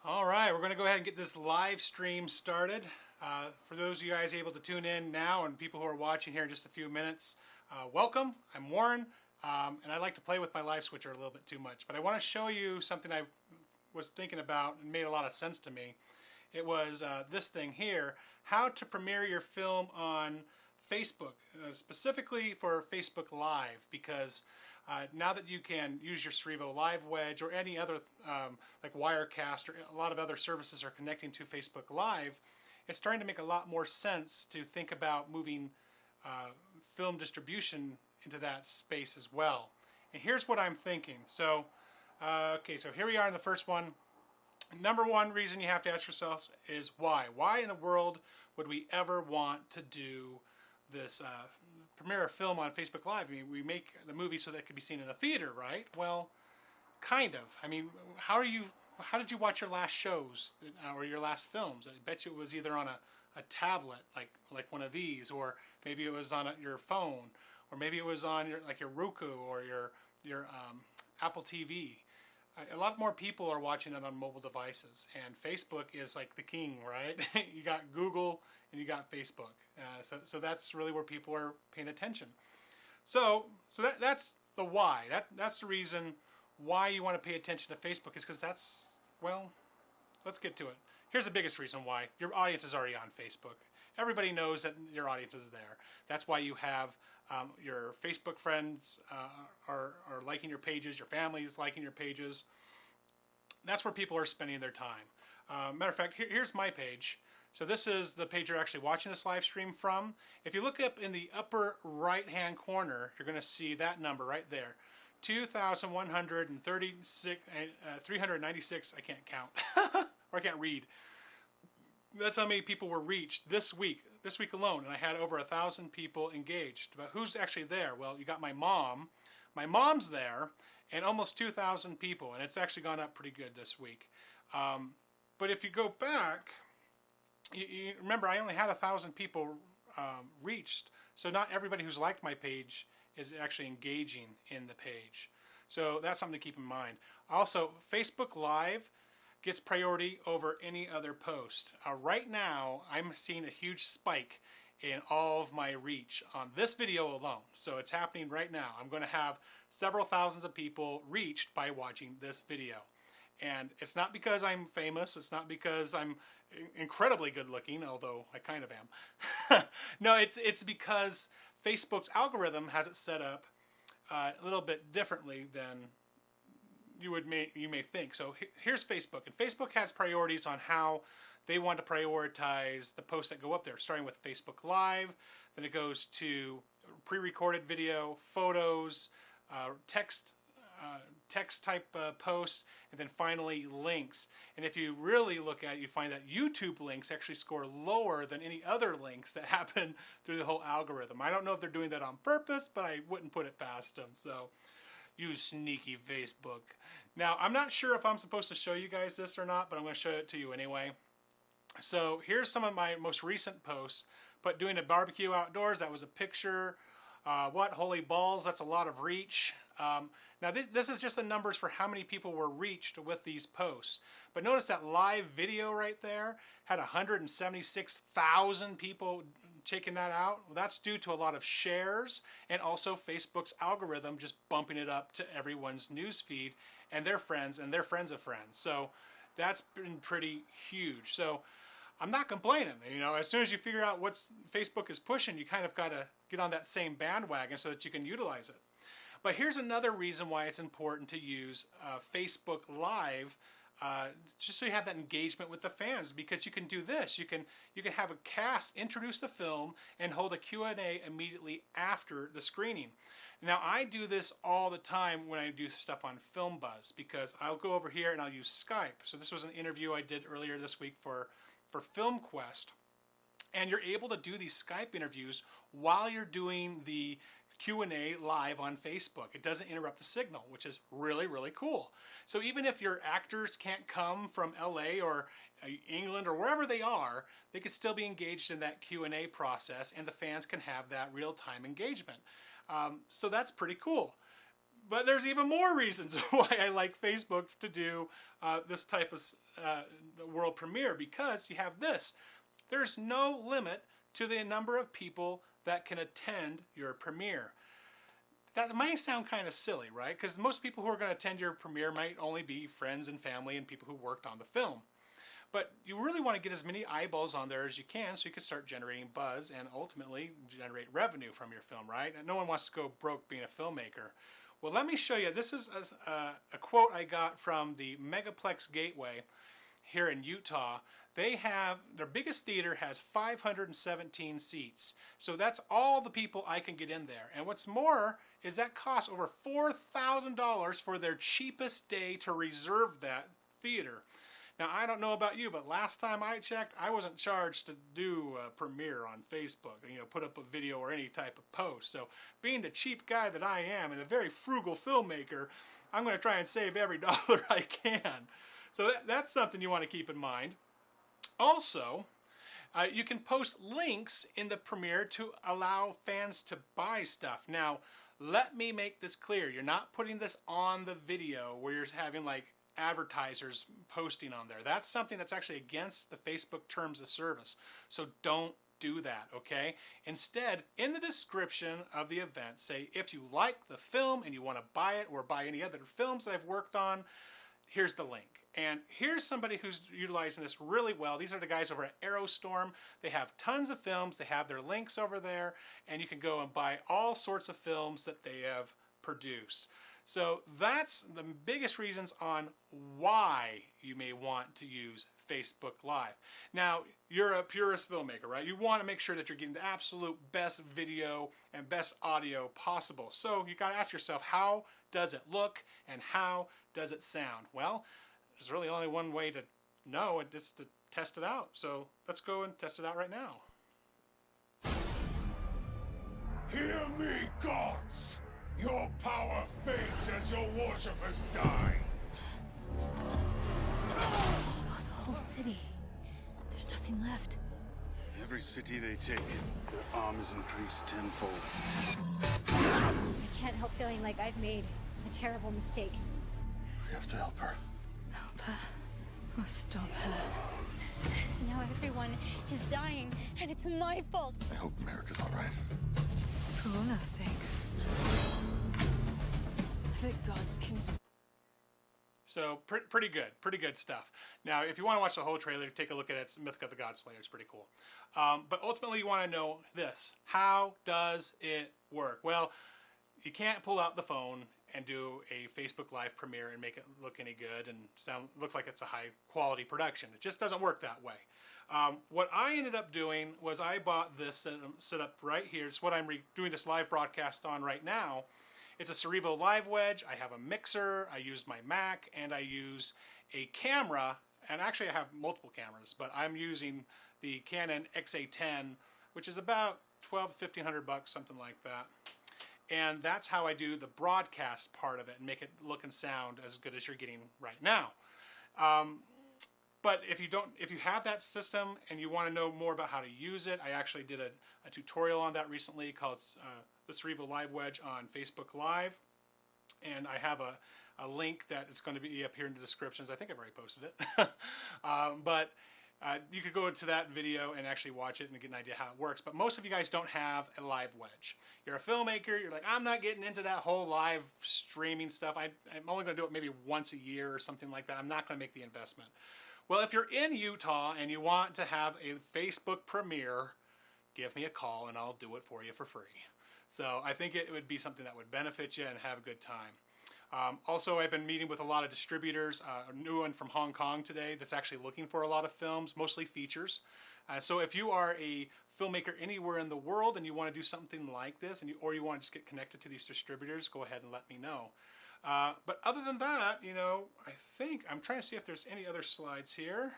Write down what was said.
All right, we're going to go ahead and get this live stream started. For those of you guys able to tune in now and people who are watching here in just a few minutes, welcome. I'm Warren, and I like to play with my live switcher a little bit too much, but I want to show you something I was thinking about and made a lot of sense to me. It was this thing here, how to premiere your film on Facebook, specifically for Facebook Live, because now that you can use your Cerevo Live Wedge or any other like Wirecast or a lot of other services are connecting to Facebook Live, it's starting to make a lot more sense to think about moving film distribution into that space as well. And here's what I'm thinking. So, okay, so here we are in the first one. Number one reason you have to ask yourselves is why? Why in the world would we ever want to do this premiere a film on Facebook Live? I mean, we make the movie so that it could be seen in the theater, right? Well, kind of. I mean, how did you watch your last shows or your last films? I bet you it was either on a tablet, like one of these, or maybe it was on your phone, or maybe it was on your Roku or your Apple TV. A lot more people are watching it on mobile devices, and Facebook is like the king, right? You got Google and you got Facebook, so that's really where people are paying attention. So that's the why. That's the reason why you want to pay attention to Facebook, is because well, let's get to it. Here's the biggest reason why. Your audience is already on Facebook. Everybody knows that your audience is there. That's why you have your Facebook friends are liking your pages, your family is liking your pages. That's where people are spending their time. Matter of fact, here's my page. So this is the page you're actually watching this live stream from. If you look up in the upper right-hand corner, you're going to see that number right there. 2,136, 396, I can't count, or I can't read. That's how many people were reached this week alone, and I had over 1,000 people engaged. But who's actually there? Well, you got my mom. My mom's there, and almost 2,000 people, and it's actually gone up pretty good this week. But if you go back, you remember I only had 1,000 people reached, so not everybody who's liked my page is actually engaging in the page. So that's something to keep in mind. Also, Facebook Live gets priority over any other post. Right now, I'm seeing a huge spike in all of my reach on this video alone. So it's happening right now. I'm going to have several thousands of people reached by watching this video. And it's not because I'm famous. It's not because I'm incredibly good looking, although I kind of am. No, it's because Facebook's algorithm has it set up a little bit differently than you may think. So here's Facebook, and Facebook has priorities on how they want to prioritize the posts that go up there, starting with Facebook Live, then it goes to pre-recorded video, photos, text type posts, and then finally links. And if you really look at it, you find that YouTube links actually score lower than any other links that happen through the whole algorithm. I don't know if they're doing that on purpose, but I wouldn't put it past them. So, you sneaky Facebook. Now, I'm not sure if I'm supposed to show you guys this or not, but I'm going to show it to you anyway. So here's some of my most recent posts. But doing a barbecue outdoors, that was a picture. What? Holy balls, that's a lot of reach. Now this is just the numbers for how many people were reached with these posts. But notice that live video right there had 176,000 people checking that out. Well, that's due to a lot of shares and also Facebook's algorithm just bumping it up to everyone's news feed and their friends of friends. So that's been pretty huge. So I'm not complaining. You know, as soon as you figure out what Facebook is pushing, you kind of got to get on that same bandwagon so that you can utilize it. But here's another reason why it's important to use Facebook Live, just so you have that engagement with the fans, because you can do this. You can have a cast introduce the film and hold a Q&A immediately after the screening. Now, I do this all the time when I do stuff on Film Buzz, because I'll go over here and I'll use Skype. So this was an interview I did earlier this week for Film Quest. And you're able to do these Skype interviews while you're doing the Q&A live on Facebook. It doesn't interrupt the signal, which is really, really cool. So even if your actors can't come from LA or England or wherever they are, they could still be engaged in that Q&A process, and the fans can have that real-time engagement. So that's pretty cool. But there's even more reasons why I like Facebook to do this type of the world premiere, because you have this. There's no limit to the number of people that can attend your premiere. That might sound kind of silly, right? Because most people who are going to attend your premiere might only be friends and family and people who worked on the film. But you really want to get as many eyeballs on there as you can so you can start generating buzz and ultimately generate revenue from your film, right? And no one wants to go broke being a filmmaker. Well, let me show you. This is a quote I got from the Megaplex Gateway here in Utah. They have, their biggest theater has 517 seats. So that's all the people I can get in there. And what's more is that costs over $4,000 for their cheapest day to reserve that theater. Now, I don't know about you, but last time I checked, I wasn't charged to do a premiere on Facebook, put up a video or any type of post. So being the cheap guy that I am and a very frugal filmmaker, I'm going to try and save every dollar I can. So that's something you want to keep in mind. Also, you can post links in the premiere to allow fans to buy stuff. Now, let me make this clear. You're not putting this on the video where you're having like advertisers posting on there. That's something that's actually against the Facebook terms of service. So don't do that, okay? Instead, in the description of the event, say if you like the film and you want to buy it or buy any other films that I've worked on, here's the link. And here's somebody who's utilizing this really well. These are the guys over at Aerostorm. They have tons of films. They have their links over there, and you can go and buy all sorts of films that they have produced. So that's the biggest reasons on why you may want to use Facebook Live. Now, you're a purist filmmaker, right? You want to make sure that you're getting the absolute best video and best audio possible. So you got to ask yourself, how does it look and how does it sound? Well, there's really only one way to know, and just to test it out. So let's go and test it out right now. Hear me, gods! Your power fades as your worshippers die. Oh, the whole city. There's nothing left. Every city they take, their arm is increased tenfold. I can't help feeling like I've made a terrible mistake. We have to help her. Help her. Or stop her. Now everyone is dying, and it's my fault. I hope America's all right. For all our sakes. The gods can... So pretty good stuff. Now, if you want to watch the whole trailer, take a look at it. It's Mythic of the Godslayer. It's pretty cool. But ultimately, you want to know this. How does it work? Well, you can't pull out the phone and do a Facebook Live premiere and make it look any good and looks like it's a high quality production. It just doesn't work that way. What I ended up doing was I bought this set up right here. It's what I'm doing this live broadcast on right now. It's a Cerevo Live Wedge. I have a mixer, I use my Mac, and I use a camera. And actually I have multiple cameras, but I'm using the Canon XA10, which is about $1,200 to $1,500, something like that. And that's how I do the broadcast part of it and make it look and sound as good as you're getting right now. But if you have that system and you want to know more about how to use it, I actually did a tutorial on that recently called the Cerevo Live Wedge on Facebook Live. And I have a link that is going to be up here in the descriptions. I think I've already posted it. But you could go into that video and actually watch it and get an idea how it works. But most of you guys don't have a live wedge. You're a filmmaker. You're like, I'm not getting into that whole live streaming stuff. I'm only going to do it maybe once a year or something like that. I'm not going to make the investment. Well, if you're in Utah and you want to have a Facebook premiere, give me a call and I'll do it for you for free. So I think it would be something that would benefit you and have a good time. Also, I've been meeting with a lot of distributors. A new one from Hong Kong today that's actually looking for a lot of films, mostly features. So if you are a filmmaker anywhere in the world and you want to do something like this, or you want to just get connected to these distributors, go ahead and let me know. But other than that, I think I'm trying to see if there's any other slides here.